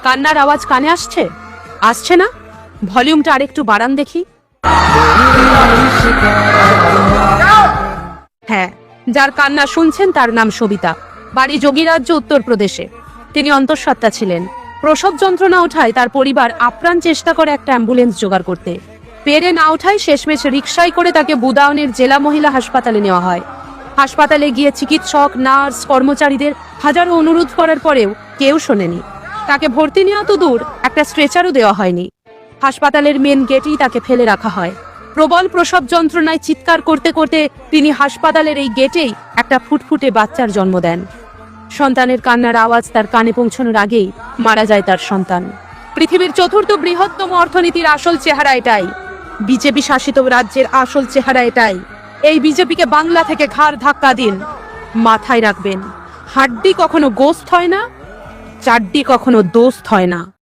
কান্নার আওয়াজ কানে আসছে? আসছে না? ভলিউমটা আরেকটু বাড়ান দেখি। হ্যাঁ, যার কান্না শুনছেন তার নাম সবিতা, বাড়ি যোগীরাজ্য, উত্তরপ্রদেশে। তিনি অন্তঃসত্ত্বা ছিলেন। প্রসব যন্ত্রণা ওঠায় তার পরিবার আপ্রাণ চেষ্টা করে একটা অ্যাম্বুলেন্স জোগাড় করতে। পেরে না ওঠায় শেষমেশ রিকশায় করে তাকে বুদাউনের জেলা মহিলা হাসপাতালে নেওয়া হয়। হাসপাতালে গিয়ে চিকিৎসক, নার্স, কর্মচারীদের হাজারো অনুরোধ করার পরেও কেউ শোনেনি। তাকে ভর্তি নেওয়া তো দূর, একটা স্ট্রেচারও দেওয়া হয়নি। হাসপাতালের মেন গেটেই তাকে ফেলে রাখা হয়। প্রবল প্রসব যন্ত্রণায় চিৎকার করতে করতে তিনি হাসপাতালের এই গেটেই একটা ফুটফুটে বাচ্চার জন্ম দেন। সন্তানের কান্নার আওয়াজ তার কানে পৌঁছানোর আগেই মারা যায় তার সন্তান। পৃথিবীর চতুর্থ বৃহত্তম অর্থনীতির আসল চেহারা এটাই। বিজেপি শাসিত রাজ্যের আসল চেহারা এটাই। এই বিজেপিকে বাংলা থেকে ঘাড় ধাক্কা দিন। মাথায় রাখবেন, হাড্ডি কখনো গোস্ত হয় না, চাড্ডি কখনো দোস্ত হয় না।